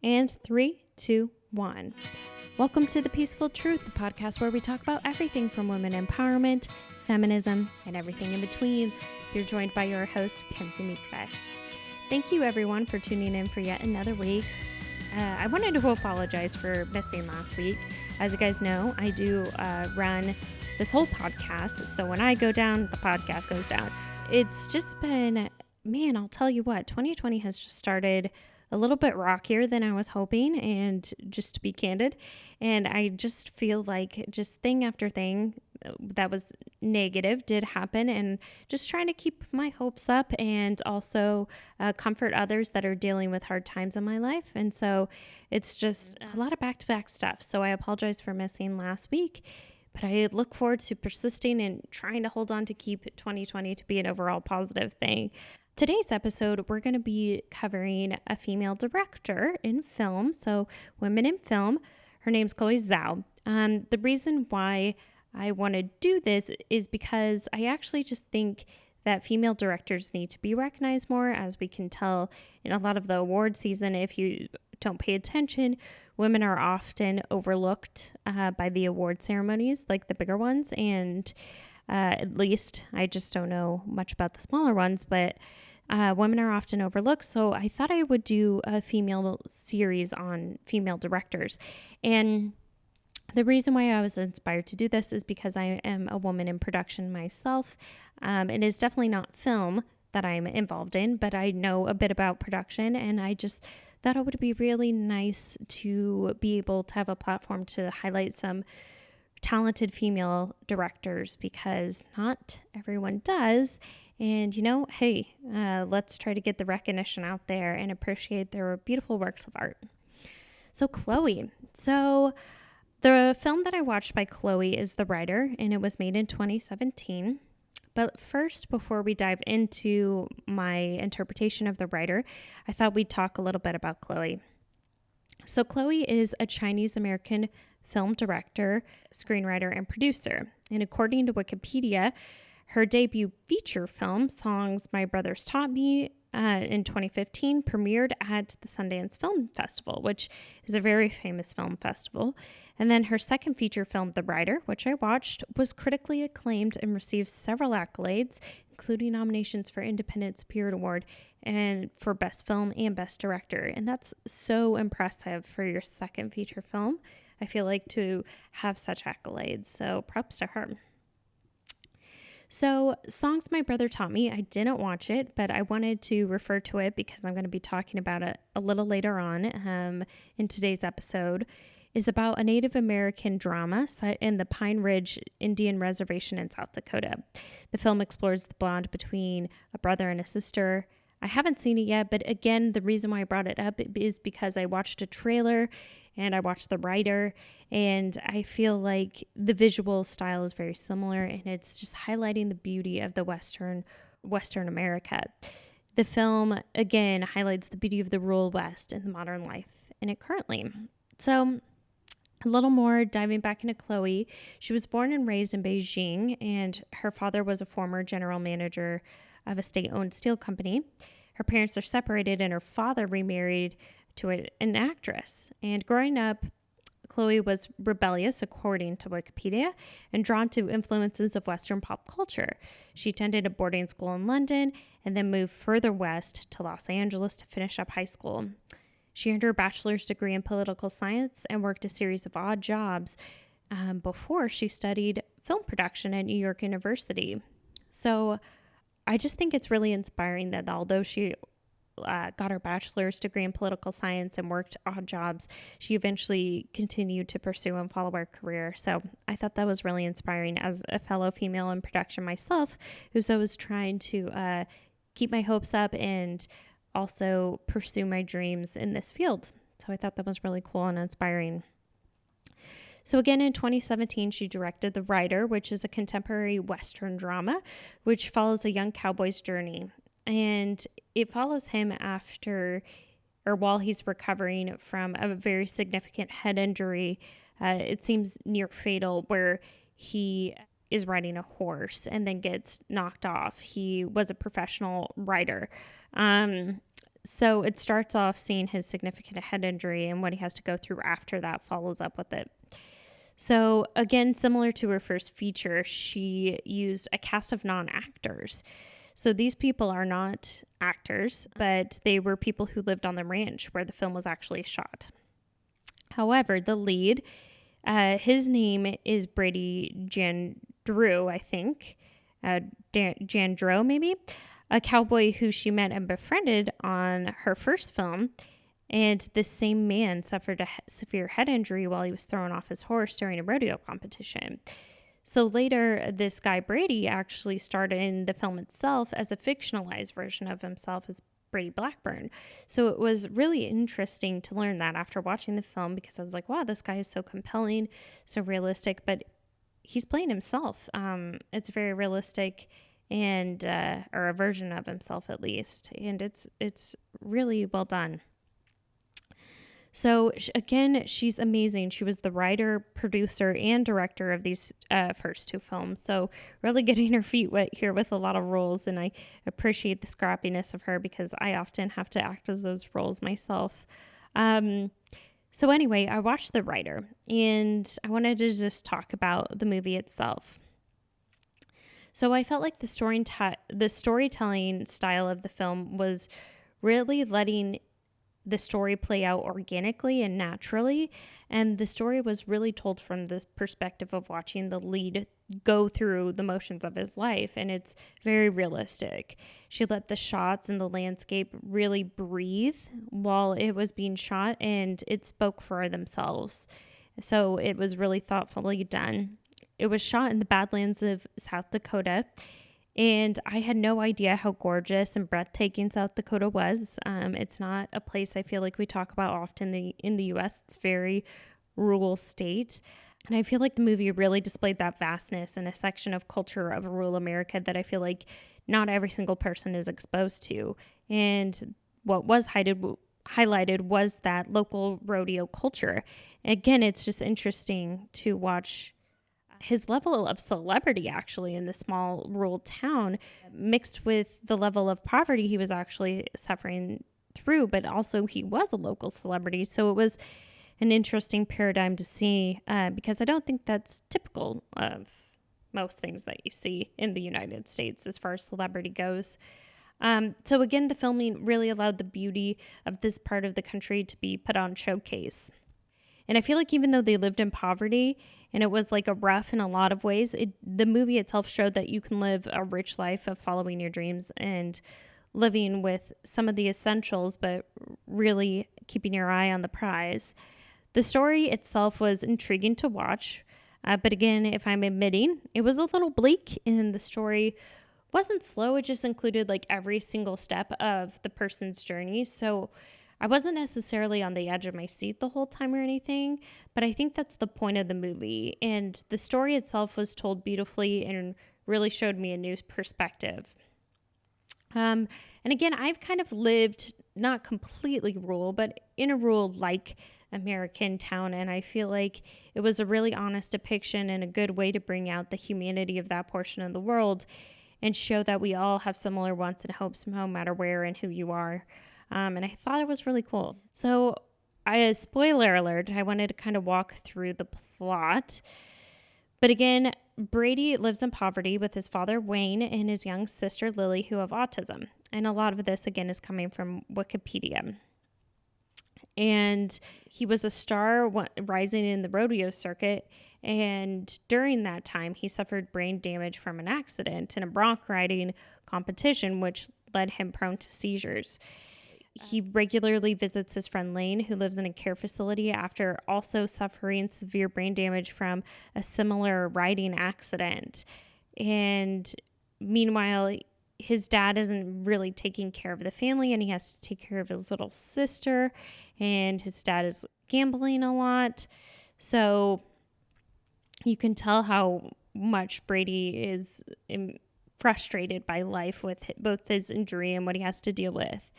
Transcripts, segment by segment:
And 3, 2, 1. Welcome to The Peaceful Truth, the podcast where we talk about everything from women empowerment, feminism, and everything in between. You're joined by your host, Kenzie. Thank you, everyone, for tuning in for yet another week. I wanted to apologize for missing last week. As you guys know, I do run this whole podcast, so when I go down, the podcast goes down. It's just been, man, I'll tell you what, 2020 has just started a little bit rockier than I was hoping, and just to be candid, and I just feel like just thing after thing that was negative did happen, and just trying to keep my hopes up and also comfort others that are dealing with hard times in my life. And so it's just a lot of back-to-back stuff. So I apologize for missing last week, but I look forward to persisting and trying to hold on to keep 2020 to be an overall positive thing. Today's episode, we're going to be covering a female director in film, so women in film. Her name's Zhao. The reason why I want to do this is because I actually just think that female directors need to be recognized more. As we can tell in a lot of the award season, if you don't pay attention, women are often overlooked by the award ceremonies, like the bigger ones, and at least I just don't know much about the smaller ones, but women are often overlooked. So I thought I would do a female series on female directors. And the reason why I was inspired to do this is because I am a woman in production myself. It is definitely not film that I'm involved in, but I know a bit about production, and I just thought it would be really nice to be able to have a platform to highlight some talented female directors, because not everyone does. And hey, let's try to get the recognition out there and appreciate their beautiful works of art. So Chloe. So the film that I watched by Chloe is The Writer, and it was made in 2017. But first, before we dive into my interpretation of The Writer, I thought we'd talk a little bit about Chloe. So Chloe is a Chinese-American film director, screenwriter, and producer. And according to Wikipedia, her debut feature film, Songs My Brothers Taught Me, in 2015, premiered at the Sundance Film Festival, which is a very famous film festival. And then her second feature film, The Writer, which I watched, was critically acclaimed and received several accolades, including nominations for Independent Spirit Award and for Best Film and Best Director. And that's so impressive for your second feature film, I feel like, to have such accolades. So props to her. So Songs My Brother Taught Me, I didn't watch it, but I wanted to refer to it because I'm going to be talking about it a little later on in today's episode, is about a Native American drama set in the Pine Ridge Indian Reservation in South Dakota. The film explores the bond between a brother and a sister. I haven't seen it yet, but again, the reason why I brought it up is because I watched a trailer and I watched The Writer, and I feel like the visual style is very similar, and it's just highlighting the beauty of the Western America. The film, again, highlights the beauty of the rural West and the modern life in it currently. So a little more diving back into Chloe. She was born and raised in Beijing, and her father was a former general manager of a state-owned steel company. Her parents are separated, and her father remarried to an actress. And growing up, Chloe was rebellious, according to Wikipedia, and drawn to influences of Western pop culture. She attended a boarding school in London and then moved further west to Los Angeles to finish up high school. She earned her bachelor's degree in political science and worked a series of odd jobs before she studied film production at New York University. So I just think it's really inspiring that although she got her bachelor's degree in political science and worked odd jobs, she eventually continued to pursue and follow her career. So I thought that was really inspiring as a fellow female in production myself, who's always trying to keep my hopes up and also pursue my dreams in this field. So I thought that was really cool and inspiring. So again, in 2017, she directed The Writer, which is a contemporary Western drama, which follows a young cowboy's journey. And it follows him while he's recovering from a very significant head injury. It seems near fatal, where he is riding a horse and then gets knocked off. He was a professional rider. So it starts off seeing his significant head injury, and what he has to go through after that follows up with it. So again, similar to her first feature, she used a cast of non-actors. So these people are not actors, but they were people who lived on the ranch where the film was actually shot. However, the lead, his name is Brady Jandreau, I think. Jandreau, maybe? A cowboy who she met and befriended on her first film. And this same man suffered a severe head injury while he was thrown off his horse during a rodeo competition. So later, this guy Brady actually starred in the film itself as a fictionalized version of himself as Brady Blackburn. So it was really interesting to learn that after watching the film, because I was like, wow, this guy is so compelling, so realistic, but he's playing himself. It's very realistic, and or a version of himself at least, and it's really well done. So again, she's amazing. She was the writer, producer, and director of these first two films. So really getting her feet wet here with a lot of roles. And I appreciate the scrappiness of her, because I often have to act as those roles myself. So anyway, I watched The Writer, and I wanted to just talk about the movie itself. So I felt like the storytelling style of the film was really letting the story play out organically and naturally. And the story was really told from this perspective of watching the lead go through the motions of his life. And it's very realistic. She let the shots and the landscape really breathe while it was being shot, and it spoke for themselves. So it was really thoughtfully done. It was shot in the Badlands of South Dakota, and I had no idea how gorgeous and breathtaking South Dakota was. It's not a place I feel like we talk about often in the U.S. It's a very rural state. And I feel like the movie really displayed that vastness in a section of culture of rural America that I feel like not every single person is exposed to. And what was highlighted was that local rodeo culture. Again, it's just interesting to watch his level of celebrity actually in the small rural town mixed with the level of poverty he was actually suffering through, but also he was a local celebrity. So it was an interesting paradigm to see, because I don't think that's typical of most things that you see in the United States as far as celebrity goes. So again, the filming really allowed the beauty of this part of the country to be put on showcase. And I feel like even though they lived in poverty and it was like a rough in a lot of ways, the movie itself showed that you can live a rich life of following your dreams and living with some of the essentials, but really keeping your eye on the prize. The story itself was intriguing to watch. But again, if I'm admitting, it was a little bleak, and the story wasn't slow. It just included like every single step of the person's journey. So I wasn't necessarily on the edge of my seat the whole time or anything, but I think that's the point of the movie. And the story itself was told beautifully and really showed me a new perspective. And again, I've kind of lived not completely rural, but in a rural-like American town, and I feel like it was a really honest depiction and a good way to bring out the humanity of that portion of the world and show that we all have similar wants and hopes no matter where and who you are. And I thought it was really cool. So, spoiler alert, I wanted to kind of walk through the plot. But again, Brady lives in poverty with his father, Wayne, and his young sister, Lily, who have autism. And a lot of this, again, is coming from Wikipedia. And he was a star rising in the rodeo circuit. And during that time, he suffered brain damage from an accident in a bronc riding competition, which led him prone to seizures. He regularly visits his friend Lane, who lives in a care facility after also suffering severe brain damage from a similar riding accident. And meanwhile, his dad isn't really taking care of the family, and he has to take care of his little sister, and his dad is gambling a lot. So you can tell how much Brady is frustrated by life with both his injury and what he has to deal with.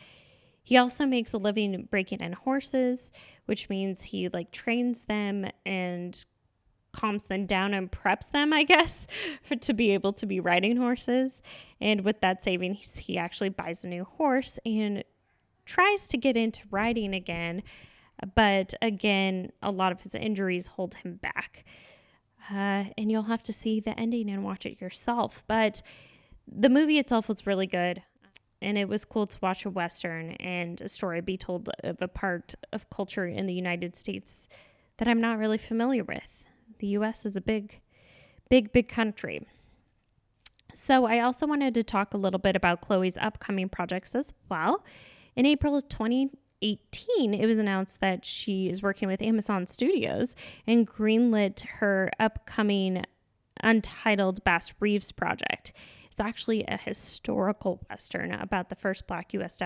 He also makes a living breaking in horses, which means he trains them and calms them down and preps them, I guess, to be able to be riding horses. And with that savings, he actually buys a new horse and tries to get into writing again, but again, a lot of his injuries hold him back. And you'll have to see the ending and watch it yourself. But the movie itself was really good. And it was cool to watch a Western and a story be told of a part of culture in the United States that I'm not really familiar with. The U.S. is a big country. So I also wanted to talk a little bit about Chloe's upcoming projects as well. In April of 2018, it was announced that she is working with Amazon Studios and greenlit her upcoming untitled Bass Reeves project. It's actually a historical Western about the first Black U.S.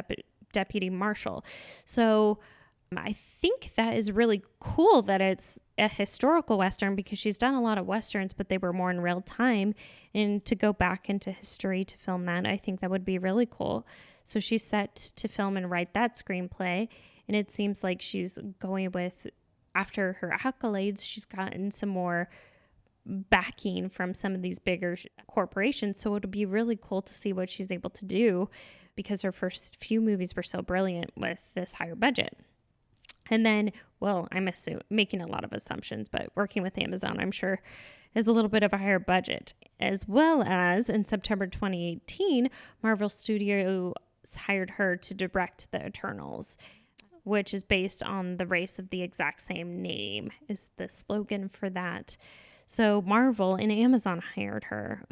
deputy marshal. So I think that is really cool that it's a historical Western, because she's done a lot of Westerns, but they were more in real time. And to go back into history to film that, I think that would be really cool. So she's set to film and write that screenplay. And it seems like she's going with, after her accolades, she's gotten some more backing from some of these bigger corporations. So it'll be really cool to see what she's able to do, because her first few movies were so brilliant with this higher budget. And then, well, I'm making a lot of assumptions, but working with Amazon, I'm sure, is a little bit of a higher budget. As well as in September 2018, Marvel Studios hired her to direct The Eternals, which is based on the race of the exact same name, is the slogan for that. So Marvel and Amazon hired her,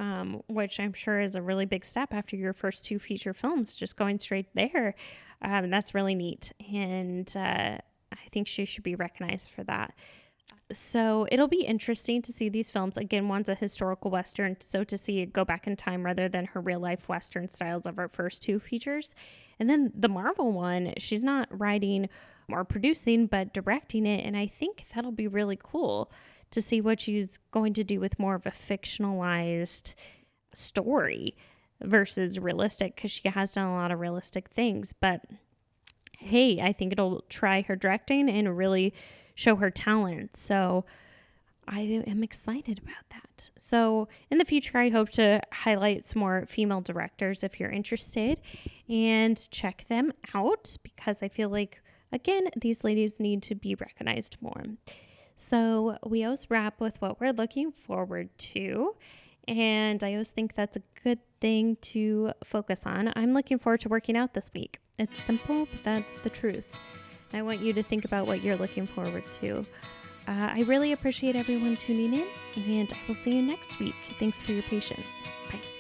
which I'm sure is a really big step after your first 2 feature films, just going straight there. That's really neat. And I think she should be recognized for that. So it'll be interesting to see these films. Again, one's a historical Western, so to see it go back in time rather than her real life Western styles of her first 2 features. And then the Marvel one, she's not writing or producing, but directing it. And I think that'll be really cool to see what she's going to do with more of a fictionalized story versus realistic, because she has done a lot of realistic things. But hey, I think it'll try her directing and really show her talent. So I am excited about that. So in the future, I hope to highlight some more female directors if you're interested, and check them out, because I feel like, again, these ladies need to be recognized more. So we always wrap with what we're looking forward to. And I always think that's a good thing to focus on. I'm looking forward to working out this week. It's simple, but that's the truth. I want you to think about what you're looking forward to. I really appreciate everyone tuning in, and I will see you next week. Thanks for your patience. Bye.